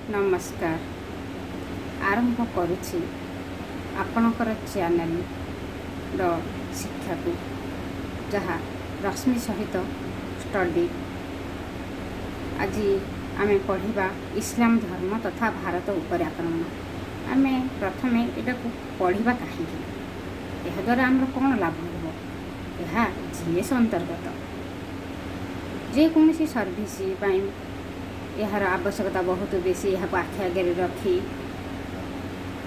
नमस्कार। आरंभ करुछि आपणकर चैनल रो शिक्षा को जहाँ रश्मि सहित स्टडी। आज आमे पढ़िबा इस्लाम धर्म तथा भारत उपर आक्रमण। आमे प्रथमे एटा को पढ़िबा काहेकि एहा द्वारा आमर कौन लाभ हो। यह जीएस अंतर्गत जे कौन सर्विस यार आवश्यकता बहुत बेसी। यह आखि आगे रखी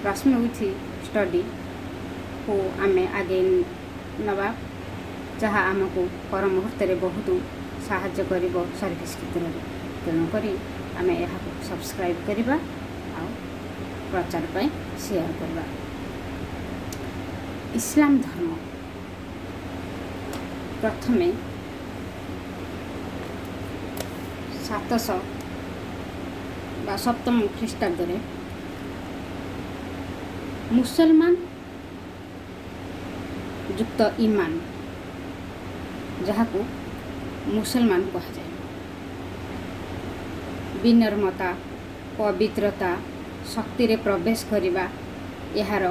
रश्मि विथ स्टडी को आमे आगे नवा जहाँ आमको पर मुहूर्त बहुत साहाय्य करिब सर्विस क्षेत्र में। तेणुक आमे यह सब्सक्राइब करवा आ प्रचार पाई शेयर करवा। इस्लाम धर्म प्रथमे 700 बा सप्तम ख्रीष्टाब्द मुसलमान युक्त ईमान जहाँ को मुसलमान कह जाए विनम्रता पवित्रता शक्ति रे प्रवेश करिबा यार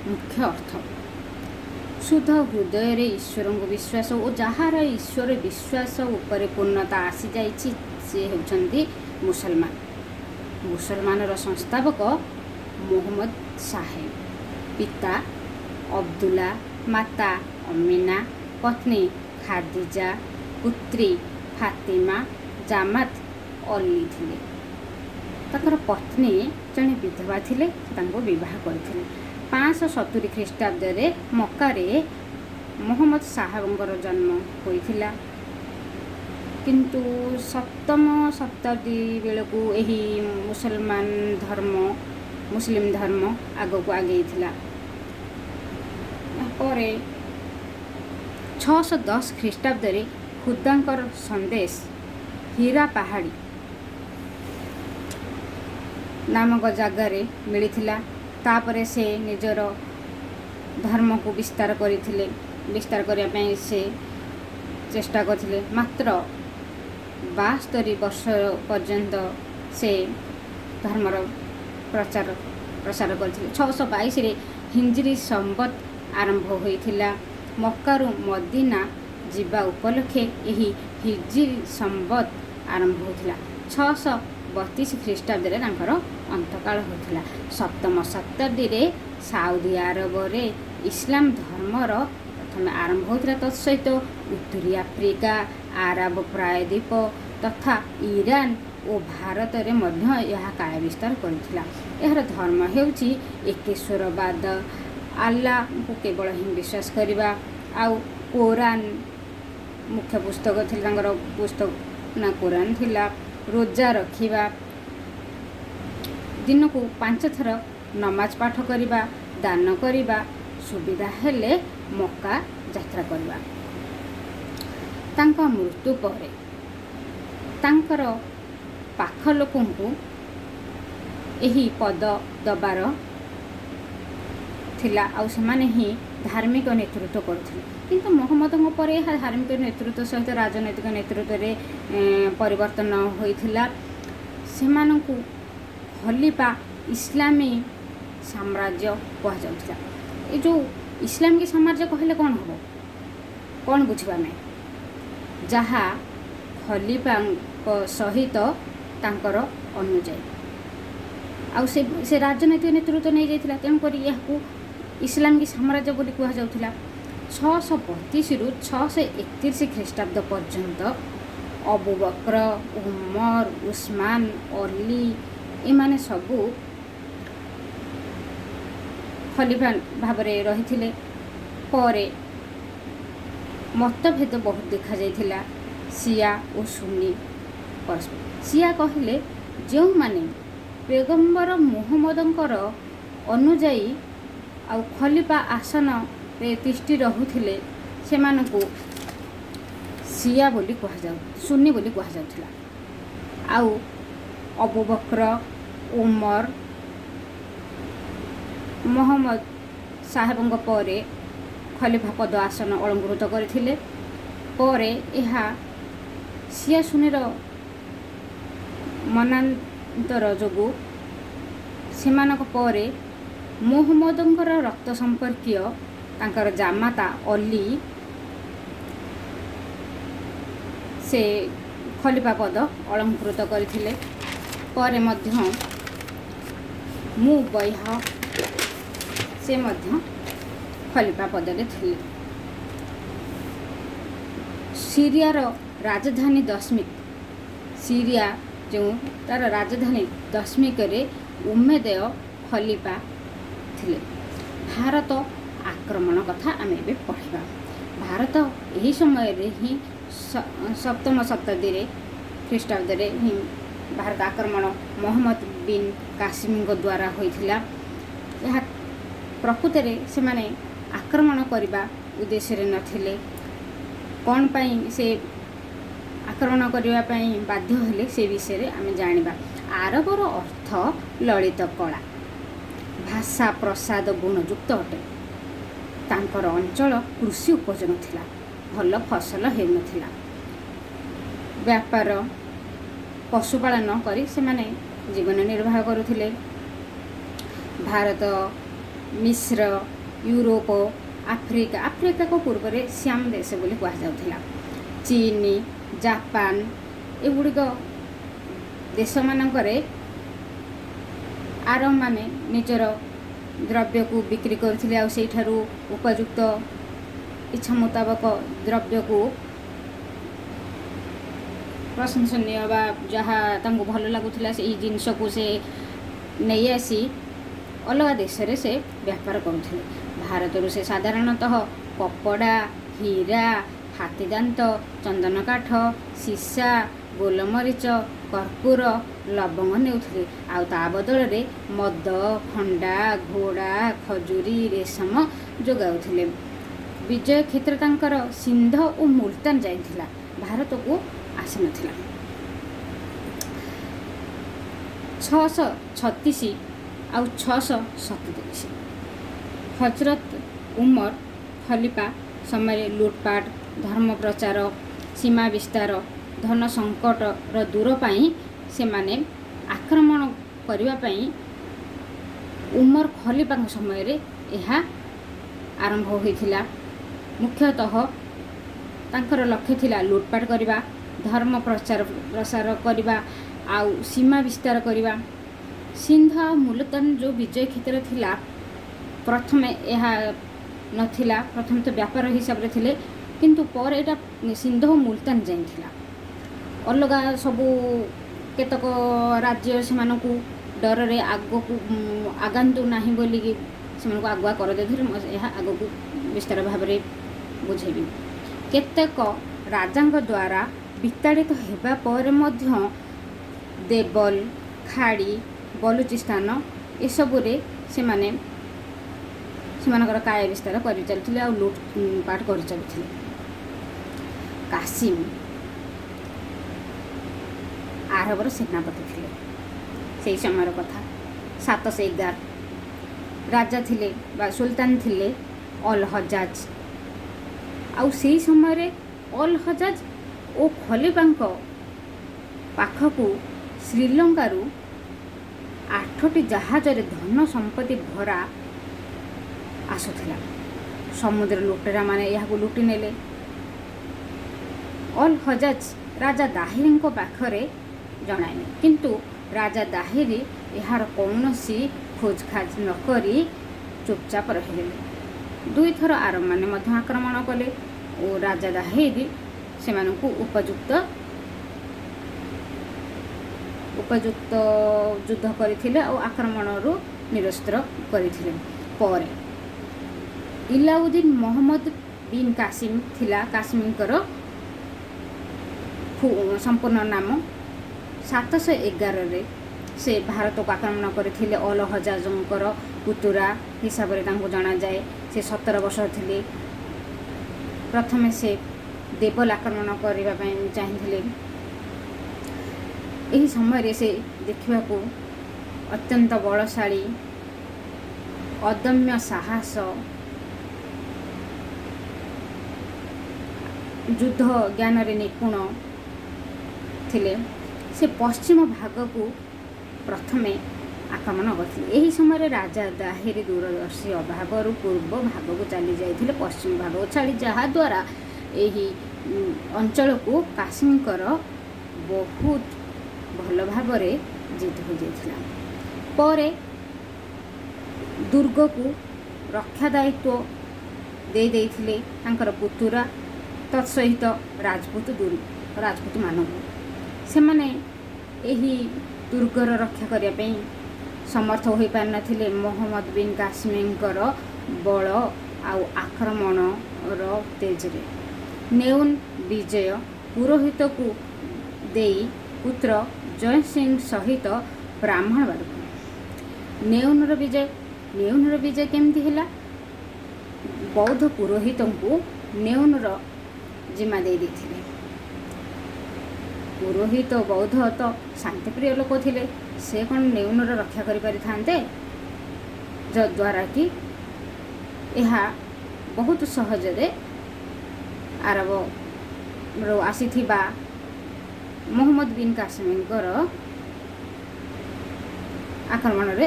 मुख्य अर्थ। शुद्ध हृदय रे ईश्वर को विश्वास और जहाँ ईश्वर विश्वास उपर पूर्णता आसी जाइछि से होउछन्ति मुसलमान। मुसलमान संस्थापक मोहम्मद साहेब, पिता अब्दुल्ला, माता अमीना, पत्नी खादिजा, पुत्री फातिमा जामात अली थिले। ताकर पत्नी जने विधवा थिले, तांको विवाह करथिले। 570 ख्रीष्टाब्द रे मक्का रे मोहम्मद साहेबंकर जन्म होइथिला। किंतु सप्तम शताब्दी बेलू यही मुस्लिम धर्म आग को आगे थिला। परे 610 ख्रीष्टाब्द रे खुदांकर संदेश हीरा पहाड़ी नामक जगार मिलिथिला। तापरे से निजर धर्म को विस्तार करथिले। विस्तार करिया पई से चेष्टा करथिले। मात्र 72 वर्ष पर्यंत से धर्मर प्रसार करथिले। 622 रे हिंजरी संबत आरंभ होइथिला। मक्कारु मदीना जिबा उपलक्षे यही हिजरी संबत आरंभ होइथिला। 632 ख्रीष्टाब्द रे तांकर अंतकाल होइथिला। सप्तम शताब्दी रे साउदी अरब रे इस्लाम धर्मर प्रथम आरंभ होइथिला। तत्सहित उत्तरी आफ्रिका आरब प्रायद्वीप तथा ईरान और भारत रे मध्य यह काय विस्तार करथिला। यार धर्म हेउची एकेश्वरवाद, अल्लाह को केवल ही विश्वास करिबा। आउ कुरान मुख्य पुस्तक थिला। तांकर पुस्तक ना कुरान थिला। रोजा रखिबा, दिन को 5 थर नमाज पाठ करिबा, दान करिबा, सुविधा हेले मक्का यात्रा करिबा। तांका मृत्यु परे तांकर पाख लोकों को यही पद दबार थिला। आउ सेमाने ही धार्मिक नेतृत्व करथिले। किंतु मोहम्मदଙ୍କ परे यह धार्मिक नेतृत्व सहित राजनैतिक नेतृत्व रे परिवर्तन होइथिला। सेमानंकु खलीफा इस्लामी साम्राज्य कह जाउथिला। ए जो इस्लामिक साम्राज्य कहले कौन हबो, कौन बुझिबा में, जहाँ खलीफा सहित तांकर अनुजाई आउ से राजनैतिक नेतृत्व नहीं जाइथिला। तेणुकर यह इस्लामिक साम्राज्य बोली कह जाउथिला। 632 रु 631 ख्रीष्टाब्द पर्यंत अबू बकर, उमर, उस्मान, अली एमाने सबू खलीफा भाव में रही। परे मतभेद बहुत देखा जाइथिला। सिया और सुन्नी परस्पर। सिया कहले जो माने पैगंबर मुहम्मदंकर अनुजाई आ खलीफा आसन रे तिष्ठि रहुथिले सेमानकु सिया बोली कह जाउ, सुन्नी बोली कह जाउथिला। आउ अबू बकर, उमर, मोहम्मद साहेबंग परे खलीफा पद आसन अलंकृत करथिले। परे एहा सिया सुनीर मनान्तर जोगु ସେମାନଙ୍କ ପରେ ମୁହମ୍ମଦଙ୍କର ରକ୍ତ ସମ୍ପର୍କୀୟ ତାଙ୍କର ଜାମାତା ଅଲି ସେ ଖଲିଫା ପଦ ଅଳଙ୍କୃତ କରିଥିଲେ। ପରେ ମଧ୍ୟ ମୁବୈହ ସେ ମଧ୍ୟ ଖଲିଫା ପଦରେ ଥିଲେ। ସିରିଆର ରାଜଧାନୀ ଦଶ୍ମିକ, ସିରିଆ ଯେଉଁ ତା'ର ରାଜଧାନୀ ଦଶ୍ମିକରେ ଉମେଦେୟ ଖଲିଫା ଥିଲେ। ଭାରତ ଆକ୍ରମଣ କଥା ଆମେ ଏବେ ପଢ଼ିବା। ଭାରତ ଏହି ସମୟରେ ହିଁ ସପ୍ତମ ଶତାବ୍ଦୀରେ ଖ୍ରୀଷ୍ଟାବ୍ଦରେ ହିଁ ଭାରତ ଆକ୍ରମଣ ମହମ୍ମଦ ବିନ୍ କାସିମଙ୍କ ଦ୍ୱାରା ହୋଇଥିଲା। ଏହା ପ୍ରକୃତରେ ସେମାନେ ଆକ୍ରମଣ କରିବା ଉଦ୍ଦେଶ୍ୟରେ ନଥିଲେ। କ'ଣ ପାଇଁ ସେ ଆକ୍ରମଣ କରିବା ପାଇଁ ବାଧ୍ୟ ହେଲେ ସେ ବିଷୟରେ ଆମେ ଜାଣିବା। ଆରବର ଅର୍ଥ ଲଳିତ କଳା, ଭାଷା ପ୍ରସାଦ ଗୁଣଯୁକ୍ତ ଅଟେ। ତାଙ୍କର ଅଞ୍ଚଳ କୃଷି ଉପଯୋଗ ଥିଲା, ଭଲ ଫସଲ ହେଉନଥିଲା। ବ୍ୟାପାର ପଶୁପାଳନ କରି ସେମାନେ ଜୀବନ ନିର୍ବାହ କରୁଥିଲେ। ଭାରତ, ମିଶ୍ର, ୟୁରୋପ, ଆଫ୍ରିକାକୁ ପୂର୍ବରେ ଶ୍ୟାମ ଦେଶ ବୋଲି କୁହାଯାଉଥିଲା। ଚୀନ, ଜାପାନ ଏଗୁଡ଼ିକ ଦେଶମାନଙ୍କରେ ଆରବମାନେ ନିଜର ଦ୍ରବ୍ୟକୁ ବିକ୍ରି କରୁଥିଲେ ଆଉ ସେଇଠାରୁ ଉପଯୁକ୍ତ ଇଚ୍ଛା ମୁତାବକ ଦ୍ରବ୍ୟକୁ ପ୍ରଶଂସନୀୟ ବା ଯାହା ତାଙ୍କୁ ଭଲ ଲାଗୁଥିଲା ସେହି ଜିନିଷକୁ ସେ ନେଇ ଆସି ଅଲଗା ଦେଶରେ ସେ ବେପାର କରୁଥିଲେ। ଭାରତରୁ ସେ ସାଧାରଣତଃ କପଡ଼ା, ହୀରା, ହାତୀଦାନ୍ତ, ଚନ୍ଦନ କାଠ, ସୀସା, ଗୋଲମରିଚ, କର୍ପୂର, ଲବଙ୍ଗ ନେଉଥିଲେ। ଆଉ ତା ବଦଳରେ ମଦ, ଖଣ୍ଡା, ଘୋଡ଼ା, ଖଜୁରୀ, ରେଶମ ଯୋଗାଉଥିଲେ। ବିଜୟ କ୍ଷେତ୍ର ତାଙ୍କର ସିନ୍ଧ ଓ ମୁଲତାନ ଯାଇଥିଲା, ଭାରତକୁ ଆସିନଥିଲା। 636 ଆଉ 637 ହଜରତ ଉମର ଖଲିଫା ସମୟରେ ଲୁଟପାଟ, ଧର୍ମ ପ୍ରଚାର, ସୀମା ବିସ୍ତାର, ଧନ ସଙ୍କଟର ଦୂର ପାଇଁ ସେମାନେ ଆକ୍ରମଣ କରିବା ପାଇଁ ଉମର ଖଲିଫାଙ୍କ ସମୟରେ ଏହା ଆରମ୍ଭ ହୋଇଥିଲା। ମୁଖ୍ୟତଃ ତାଙ୍କର ଲକ୍ଷ୍ୟ ଥିଲା ଲୁଟପାଟ କରିବା, ଧର୍ମ ପ୍ରସାର କରିବା ଆଉ ସୀମା ବିସ୍ତାର କରିବା। ସିନ୍ଧ ଆଉ ମୁଲତାନ ଯେଉଁ ବିଜୟ କ୍ଷେତ୍ର ଥିଲା, ପ୍ରଥମେ ଏହା ନଥିଲା, ପ୍ରଥମେ ତ ବ୍ୟାପାର ହିସାବରେ ଥିଲେ, କିନ୍ତୁ ପରେ ଏଇଟା ସିନ୍ଧ ଓ ମୁଲତାନ ଯାଇଥିଲା। ଅଲଗା ସବୁ କେତେକ ରାଜ୍ୟ ସେମାନଙ୍କୁ ଡରରେ ଆଗାନ୍ତୁ ନାହିଁ ବୋଲିକି ସେମାନଙ୍କୁ ଆଗୁଆ କରିଦେଇଥିଲେ। ଏହା ଆଗକୁ ବିସ୍ତାର ଭାବରେ ବୁଝେଇବି। କେତେକ ରାଜାଙ୍କ ଦ୍ୱାରା ବିତାଡ଼ିତ ହେବା ପରେ ମଧ୍ୟ ଦେବଲ, ଖାଡ଼ି, ବଲୁଚିସ୍ତାନ ଏସବୁରେ ସେମାନେ ସେମାନଙ୍କର କାୟ ବିସ୍ତାର କରିଚାଲିଥିଲେ ଆଉ ଲୁଟପାଟ କରିଚାଲିଥିଲେ। କାସିମ ଆରବର ସେନାପତି ଥିଲେ ସେହି ସମୟର କଥା। 711 ରାଜା ଥିଲେ ବା ସୁଲତାନ ଥିଲେ ଅଲ ହଜାଜ। ଆଉ ସେହି ସମୟରେ ଅଲ ହଜାଜ ଓ ଖଲିଫାଙ୍କ ପାଖକୁ ଶ୍ରୀଲଙ୍କାରୁ 8ଟି ଜାହାଜରେ ଧନ ସମ୍ପତ୍ତି ଭରା ଆସୁଥିଲା। ସମୁଦ୍ର ଲୁଟେରାମାନେ ଏହାକୁ ଲୁଟି ନେଲେ। ଅଲ ହଜାଜ ରାଜା ଦାହିରୀଙ୍କ ପାଖରେ ଜଣାଇଲେ, କିନ୍ତୁ ରାଜା ଦାହିରୀ ଏହାର କୌଣସି ଖୋଜଖାଜ ନକରି ଚୁପଚାପ ରହିଗଲେ। 2 ଥର ଆରବମାନେ ମଧ୍ୟ ଆକ୍ରମଣ କଲେ ଓ ରାଜା ଦାହିରୀ ସେମାନଙ୍କୁ ଉପଯୁକ୍ତ ଯୁଦ୍ଧ କରିଥିଲେ ଆଉ ଆକ୍ରମଣରୁ ନିରସ୍ତ୍ର କରିଥିଲେ। ପରେ ଇଲାଉଦ୍ଦିନ ମହମ୍ମଦ ବିନ୍ କାସିମ ଥିଲା କାଶ୍ମୀରଙ୍କର ସମ୍ପୂର୍ଣ୍ଣ ନାମ। 711ରେ ସେ ଭାରତକୁ ଆକ୍ରମଣ କରିଥିଲେ। ଅଲ ହଜାଜଙ୍କର ପୁତୁରା ହିସାବରେ ତାଙ୍କୁ ଜଣାଯାଏ। ସେ 17 ବର୍ଷ ଥିଲେ। ପ୍ରଥମେ ସେ ଦେବଲ ଆକ୍ରମଣ କରିବା ପାଇଁ ଚାହିଁଥିଲେ। ଏହି ସମୟରେ ସେ ଦେଖିବାକୁ ଅତ୍ୟନ୍ତ ବଳଶାଳୀ, ଅଦମ୍ୟ ସାହସ, ଯୁଦ୍ଧ ଜ୍ଞାନରେ ନିପୁଣ ଥିଲେ। ସେ ପଶ୍ଚିମ ଭାଗକୁ ପ୍ରଥମେ ଆକ୍ରମଣ କରିଥିଲେ। ଏହି ସମୟରେ ରାଜା ଦାହିର ଦୂରଦର୍ଶୀ ଅଭାବରୁ ପୂର୍ବ ଭାଗକୁ ଚାଲି ଯାଇଥିଲେ ପଶ୍ଚିମ ଭାଗକୁ ଛାଡ଼ି, ଯାହାଦ୍ୱାରା ଏହି ଅଞ୍ଚଳକୁ କାସିମଙ୍କର ବହୁତ ଭଲ ଭାବରେ ଜିତ ହୋଇଯାଇଥିଲା। ପରେ ଦୁର୍ଗକୁ ରକ୍ଷା ଦାୟିତ୍ୱ ଦେଇଥିଲେ ତାଙ୍କର ପୁତୁରା ତତ୍ସହିତ ରାଜପୁତମାନଙ୍କୁ। ସେମାନେ ଏହି ଦୁର୍ଗର ରକ୍ଷା କରିବା ପାଇଁ ସମର୍ଥ ହୋଇପାରିନଥିଲେ। ମହମ୍ମଦ ବିନ୍ କାସିମଙ୍କର ବଳ ଆଉ ଆକ୍ରମଣର ତେଜରେ ନେଉନ ବିଜୟ ପୁରୋହିତକୁ ଦେଇ ପୁତ୍ର ଜୟ ସିଂ ସହିତ ବ୍ରାହ୍ମଣବାଦକୁ। ନେଉନର ବିଜୟ କେମିତି ହେଲା? ବୌଦ୍ଧ ପୁରୋହିତଙ୍କୁ ନେଉନର ଜିମା ଦେଇଥିଲେ। ପୁରୋହିତ ବୌଦ୍ଧ ତ ଶାନ୍ତିପ୍ରିୟ ଲୋକ ଥିଲେ, ସେ କ'ଣ ନେଉନର ରକ୍ଷା କରିପାରିଥାନ୍ତେ? ଯଦ୍ୱାରା କି ଏହା ବହୁତ ସହଜରେ ଆରବରୁ ଆସିଥିବା ମହମ୍ମଦ ବିନ୍ କାସିମଙ୍କର ଆକ୍ରମଣର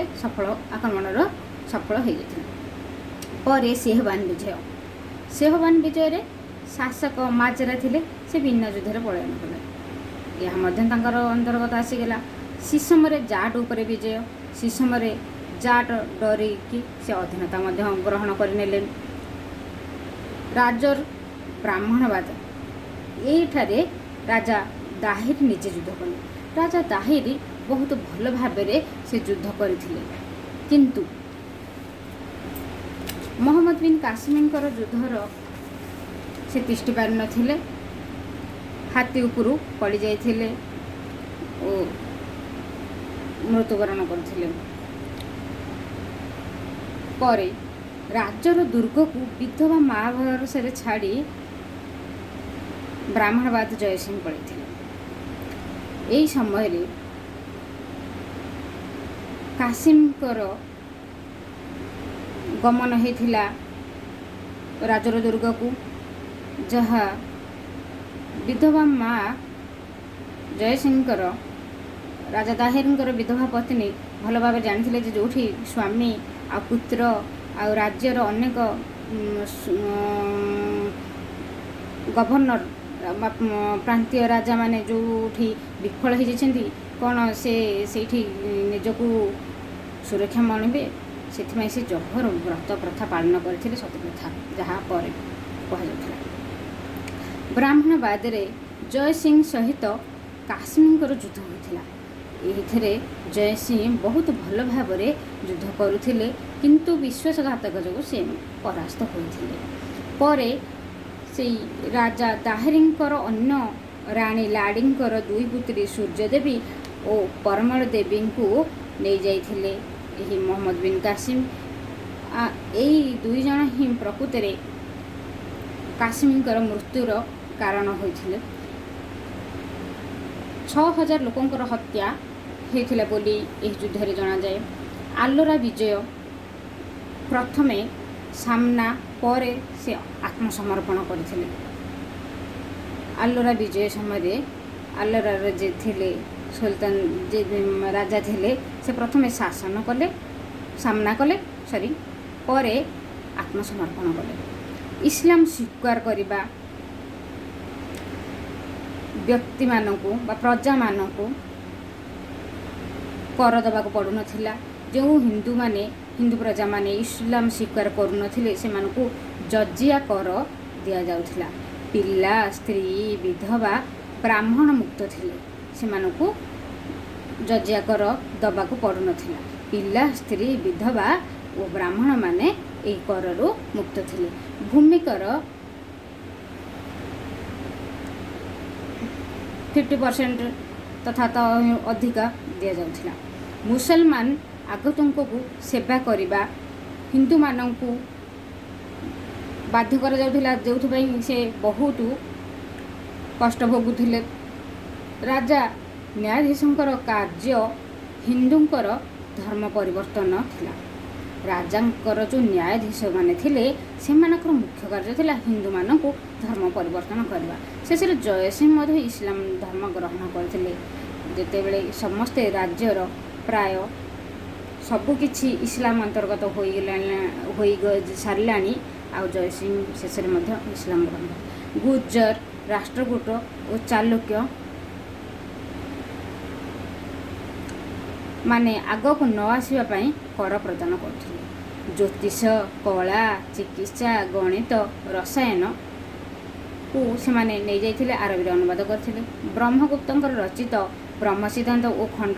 ସଫଳ ହୋଇଯାଇଥିଲା। ପରେ ସେହବାନ ବିଜୟରେ ଶାସକ ମାଜରା ଥିଲେ, ସେ ବିନା ଯୁଦ୍ଧରେ ପଳାୟନ କଲେ। ଏହା ମଧ୍ୟ ତାଙ୍କର ଅନ୍ତର୍ଗତ ଆସିଗଲା। ସିସମରେ ଜାଟ ଉପରେ ବିଜୟ। ସିସମରେ ଜାଟ ଡରିକି ସେ ଅଧୀନତା ମଧ୍ୟ ଗ୍ରହଣ କରିନେଲେ। ରାଜର ବ୍ରାହ୍ମଣବାଦ, ଏଇଠାରେ ରାଜା ଦାହିର ନିଜେ ଯୁଦ୍ଧ କଲେ। ରାଜା ଦାହିର ବହୁତ ଭଲ ଭାବରେ ସେ ଯୁଦ୍ଧ କରିଥିଲେ, କିନ୍ତୁ ମହମ୍ମଦ ବିନ୍ କାସିମଙ୍କର ଯୁଦ୍ଧର ସେ ତିଷ୍ଠି ପାରିନଥିଲେ। ହାତୀ ଉପରୁ ପଡ଼ିଯାଇଥିଲେ ଓ ମୃତ୍ୟୁବରଣ କରିଥିଲେ। ପରେ ରାଜର ଦୁର୍ଗକୁ ବିଧବା ମା ଭରସାରେ ଛାଡ଼ି ବ୍ରାହ୍ମଣବାଦ ଜୟସିଂହ ପଳାଇଥିଲେ। ଏହି ସମୟରେ କାସିମଙ୍କର ଗମନ ହୋଇଥିଲା ରାଜର ଦୁର୍ଗକୁ, ଯାହା ବିଧବା ମା ଜୟସିଂହଙ୍କର ରାଜା ଦାହିରଙ୍କର ବିଧବା ପତ୍ନୀ ଭଲ ଭାବରେ ଜାଣିଥିଲେ ଯେ ଯେଉଁଠି ସ୍ୱାମୀ ଆଉ ପୁତ୍ର ଆଉ ରାଜ୍ୟର ଅନେକ ଗଭର୍ଣ୍ଣର ପ୍ରାନ୍ତୀୟ ରାଜାମାନେ ଯେଉଁଠି ବିଫଳ ହୋଇଯାଇଛନ୍ତି, କ'ଣ ସେ ସେଇଠି ନିଜକୁ ସୁରକ୍ଷା ମଣିବେ? ସେଥିପାଇଁ ସେ ଜହର ବ୍ରତ ପ୍ରଥା ପାଳନ କରିଥିଲେ, ସତୀ ପ୍ରଥା, ଯାହା ପରେ କୁହାଯାଉଥିଲା। ବ୍ରାହ୍ମଣବାଦରେ ଜୟସିଂହ ସହିତ କାସିମଙ୍କର ଯୁଦ୍ଧ ହୋଇଥିଲା। ଏଥିରେ ଜୟସିଂହ ବହୁତ ଭଲ ଭାବରେ ଯୁଦ୍ଧ କରୁଥିଲେ, କିନ୍ତୁ ବିଶ୍ୱାସଘାତକ ଯୋଗୁଁ ସେ ପରାସ୍ତ ହୋଇଥିଲେ। ପରେ ସେଇ ରାଜା ଦାହିରଙ୍କର ଅନ୍ୟ ରାଣୀ ଲାଡ଼ିଙ୍କର ଦୁଇ ପୁତ୍ରୀ ସୂର୍ଯ୍ୟଦେବୀ ଓ ପରମଳ ଦେବୀଙ୍କୁ ନେଇଯାଇଥିଲେ ଏହି ମହମ୍ମଦ ବିନ୍ କାସିମ। ଏଇ ଦୁଇ ଜଣ ହିଁ ପ୍ରକୃତରେ କାସିମଙ୍କର ମୃତ୍ୟୁର କାରଣ ହୋଇଥିଲେ। 6000 ଲୋକଙ୍କର ହତ୍ୟା ହୋଇଥିଲା ବୋଲି ଏହି ଯୁଦ୍ଧରେ ଜଣାଯାଏ। ଆଲୋରା ବିଜୟ ପ୍ରଥମେ ସାମ୍ନା, ପରେ ସେ ଆତ୍ମସମର୍ପଣ କରିଥିଲେ। ଆଲୋରା ବିଜୟ ସମୟରେ ଆଲୋରାର ଯେ ଥିଲେ ସୁଲତାନ, ଯେ ରାଜା ଥିଲେ, ସେ ପ୍ରଥମେ ସାମ୍ନା କଲେ, ପରେ ଆତ୍ମସମର୍ପଣ କଲେ। ଇସଲାମ ସ୍ୱୀକାର କରିବା ବ୍ୟକ୍ତିମାନଙ୍କୁ ବା ପ୍ରଜାମାନଙ୍କୁ କର ଦେବାକୁ ପଡ଼ୁନଥିଲା। ଯେଉଁ ହିନ୍ଦୁ ପ୍ରଜାମାନେ ଇସଲାମ ସ୍ୱୀକାର କରୁନଥିଲେ, ସେମାନଙ୍କୁ ଜଜିଆ କର ଦିଆଯାଉଥିଲା। ପିଲା, ସ୍ତ୍ରୀ, ବିଧବା, ବ୍ରାହ୍ମଣ ମୁକ୍ତ ଥିଲେ, ସେମାନଙ୍କୁ ଜଜିଆ କର ଦେବାକୁ ପଡ଼ୁନଥିଲା। ପିଲା, ସ୍ତ୍ରୀ, ବିଧବା ଓ ବ୍ରାହ୍ମଣମାନେ ଏହି କରରୁ ମୁକ୍ତ ଥିଲେ। ଭୂମି କର 50% ତଥା ତ ଅଧିକ ଦିଆଯାଉଥିଲା। ମୁସଲମାନ ଆଗନ୍ତୁକଙ୍କୁ ସେବା କରିବା ହିନ୍ଦୁମାନଙ୍କୁ ବାଧ୍ୟ କରାଯାଉଥିଲା, ଯେଉଁଥିପାଇଁ ସେ ବହୁତ କଷ୍ଟ ଭୋଗୁଥିଲେ। ରାଜା ନ୍ୟାୟାଧୀଶଙ୍କର କାର୍ଯ୍ୟ ହିନ୍ଦୁଙ୍କର ଧର୍ମ ପରିବର୍ତ୍ତନ ଥିଲା। ରାଜାଙ୍କର ଯେଉଁ ନ୍ୟାୟାଧୀଶମାନେ ଥିଲେ, ସେମାନଙ୍କର ମୁଖ୍ୟ କାର୍ଯ୍ୟ ଥିଲା ହିନ୍ଦୁମାନଙ୍କୁ ଧର୍ମ ପରିବର୍ତ୍ତନ କରିବା। ଶେଷରେ ଜୟସିଂହ ମଧ୍ୟ ଇସଲାମ ଧର୍ମ ଗ୍ରହଣ କରିଥିଲେ। ଯେତେବେଳେ ସମସ୍ତେ ରାଜ୍ୟର ପ୍ରାୟ ସବୁକିଛି ଇସଲାମ ଅନ୍ତର୍ଗତ ହୋଇ ସାରିଲାଣି। ଆଉ ଜୟସିଂ ଶେଷରେ ମଧ୍ୟ ଇସଲାମ ଗ୍ରହଣ କଲେ। ଗୁଜର, ରାଷ୍ଟ୍ରକୂଟ ଓ ଚାଲୁକ୍ୟ ମାନେ ଆଗକୁ ନ ଆସିବା ପାଇଁ କର ପ୍ରଦାନ କରୁଥିଲେ। ଜ୍ୟୋତିଷ, କଳା, ଚିକିତ୍ସା, ଗଣିତ, ରସାୟନକୁ ସେମାନେ ନେଇଯାଇଥିଲେ, ଆରବୀରେ ଅନୁବାଦ କରିଥିଲେ। ବ୍ରହ୍ମଗୁପ୍ତଙ୍କର ରଚିତ ବ୍ରହ୍ମ ସିଦ୍ଧାନ୍ତ ଓ ଖଣ୍ଡ